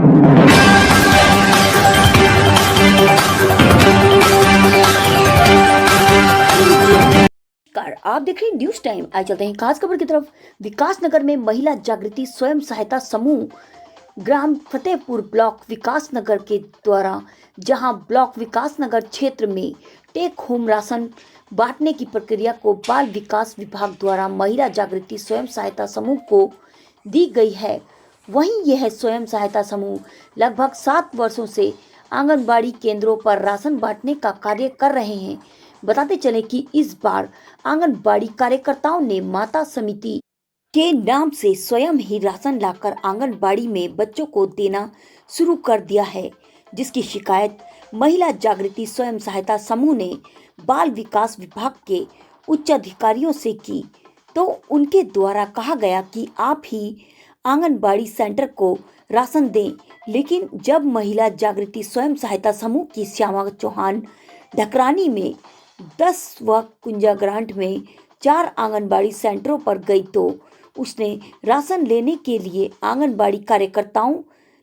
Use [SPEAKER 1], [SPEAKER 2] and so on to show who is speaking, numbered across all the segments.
[SPEAKER 1] नमस्कार, आप देख रहे हैं न्यूज टाइम। आज चलते हैं खास खबर की तरफ। विकासनगर में महिला जागृति स्वयं सहायता समूह ग्राम फतेहपुर ब्लॉक विकासनगर के द्वारा, जहां ब्लॉक विकासनगर क्षेत्र में टेक होम राशन बांटने की प्रक्रिया को बाल विकास विभाग द्वारा महिला जागृति स्वयं सहायता समूह को दी गई है। वहीं यह स्वयं सहायता समूह लगभग 7 वर्षों से आंगनबाड़ी केंद्रों पर राशन बांटने का कार्य कर रहे हैं। बताते चले कि इस बार आंगनबाड़ी कार्यकर्ताओं ने माता समिति के नाम से स्वयं ही राशन लाकर आंगनबाड़ी में बच्चों को देना शुरू कर दिया है, जिसकी शिकायत महिला जागृति स्वयं सहायता समूह ने बाल विकास विभाग के उच्च अधिकारियों से की, तो उनके द्वारा कहा गया कि आप ही आंगनबाड़ी सेंटर को राशन दें। लेकिन जब महिला जागृति स्वयं सहायता समूह की श्यामा चौहान ढकरानी में 10 व कुंजा ग्रांट में 4 आंगनबाड़ी सेंटरों पर गई, तो उसने राशन लेने के लिए आंगनबाड़ी कार्यकर्ताओं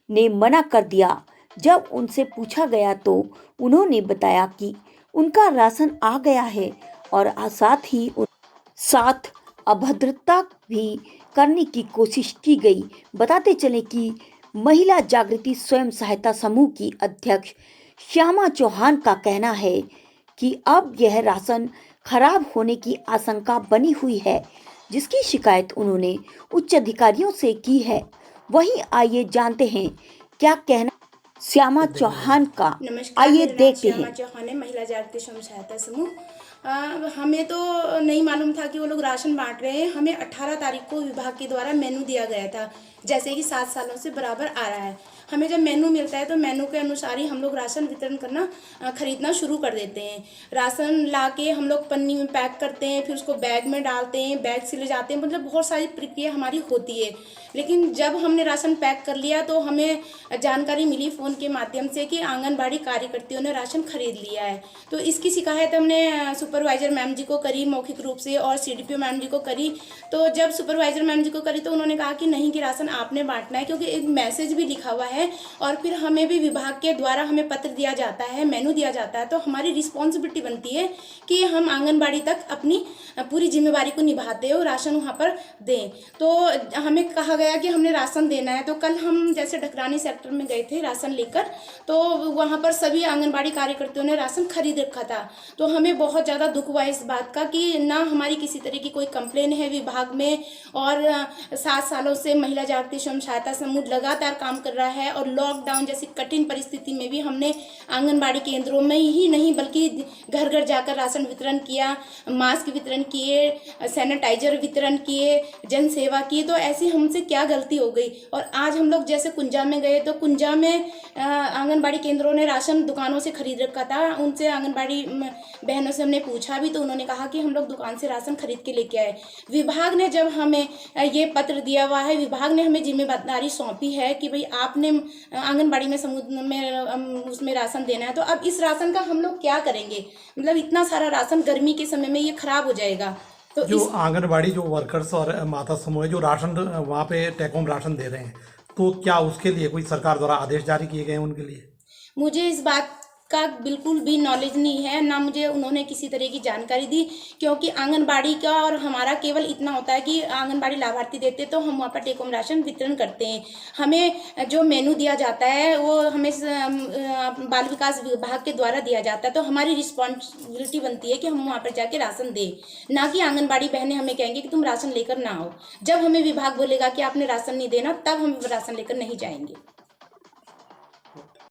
[SPEAKER 1] ने मना कर दिया। जब उनसे पूछा गया तो उन्होंने बताया कि उनका राशन आ गया है और साथ ही साथ अभद्रता भी करने की कोशिश की गई। बताते चले कि महिला जागृति स्वयं सहायता समूह की अध्यक्ष श्यामा चौहान का कहना है कि अब यह राशन खराब होने की आशंका बनी हुई है, जिसकी शिकायत उन्होंने उच्च अधिकारियों से की है। वहीं आइए जानते हैं क्या कहना श्यामा चौहान का। आइए देखते हैं।
[SPEAKER 2] श्यामा चौहान है, महिला जागृति स्वयं सहायता समूह। हमें तो नहीं मालूम था कि वो लोग राशन बांट रहे हैं। हमें 18 तारीख को विभाग के द्वारा मेनू दिया गया था, जैसे कि 7 सालों से बराबर आ रहा है। हमें जब मेनू मिलता है तो मेनू के अनुसार ही हम लोग राशन वितरण करना खरीदना शुरू कर देते हैं। राशन ला के हम लोग पन्नी में पैक करते हैं, फिर उसको बैग में डालते हैं, बैग से ले जाते हैं, मतलब बहुत सारी प्रक्रिया हमारी होती है। लेकिन जब हमने राशन पैक कर लिया तो हमें जानकारी मिली फ़ोन के माध्यम से कि आंगनबाड़ी कार्यकर्तियों ने राशन खरीद लिया है। तो इसकी शिकायत हमने सुपरवाइज़र मैम जी को करी मौखिक रूप से, और CDPO मैम जी को करी। तो जब सुपरवाइज़र मैम जी को करी तो उन्होंने कहा कि नहीं, कि राशन आपने बांटना है, क्योंकि एक मैसेज भी लिखा हुआ है और फिर हमें भी विभाग के द्वारा हमें पत्र दिया जाता है, मेनू दिया जाता है। तो हमारी रिस्पॉन्सिबिलिटी बनती है कि हम आंगनबाड़ी तक अपनी पूरी जिम्मेवारी को निभाते हो, राशन वहाँ पर दें। तो हमें कहा गया कि हमने राशन देना है। तो कल हम जैसे ढकरानी सेक्टर में गए थे राशन लेकर, तो वहाँ पर सभी आंगनबाड़ी कार्यकर्तियों ने राशन खरीद रखा था। तो हमें बहुत ज़्यादा दुख हुआ इस बात का कि ना हमारी किसी तरह की कोई कंप्लेन है विभाग में, और 7 सालों से महिला जागृति स्वयं सहायता समूह लगातार काम कर रहा है। और लॉकडाउन जैसी कठिन परिस्थिति में भी हमने आंगनबाड़ी केंद्रों में ही नहीं बल्कि घर घर जाकर राशन वितरण किया, मास्क वितरण किए, सैनिटाइजर वितरण किए, जन सेवा की। तो ऐसी हमसे क्या गलती हो गई। और आज हम लोग जैसे कुंजा में गए तो कुंजा में आंगनबाड़ी केंद्रों ने राशन दुकानों से खरीद रखा था। उनसे आंगनबाड़ी बहनों से हमने पूछा भी तो उन्होंने कहा कि हम लोग दुकान से राशन खरीद के लेके आए। विभाग ने जब हमें ये पत्र दिया हुआ है, विभाग ने हमें जिम्मेदारी सौंपी है कि भाई आपने आंगनबाड़ी में समूह में उसमें राशन देना है। तो अब इस राशन का हम लोग क्या करेंगे, मतलब इतना सारा राशन गर्मी के समय में ये खराब हो जाएगा। तो
[SPEAKER 3] जो आंगनबाड़ी जो वर्कर्स और माता समूह है जो राशन वहाँ पे टेक होम राशन दे रहे हैं, तो क्या उसके लिए कोई सरकार द्वारा आदेश जारी किए गए हैं उनके लिए?
[SPEAKER 2] मुझे इस बात का बिल्कुल भी नॉलेज नहीं है, ना मुझे उन्होंने किसी तरह की जानकारी दी। क्योंकि आंगनबाड़ी का और हमारा केवल इतना होता है कि आंगनबाड़ी लाभार्थी देते तो हम वहाँ पर टेक होम राशन वितरण करते हैं। हमें जो मेनू दिया जाता है वो हमें बाल विकास विभाग के द्वारा दिया जाता है। तो हमारी रिस्पॉन्सिबिलिटी बनती है कि हम वहाँ पर जाके राशन दें, ना कि आंगनबाड़ी बहनें हमें कहेंगे कि तुम राशन लेकर ना आओ। जब हमें विभाग बोलेगा कि आपने राशन नहीं देना, तब हम राशन लेकर नहीं जाएंगे।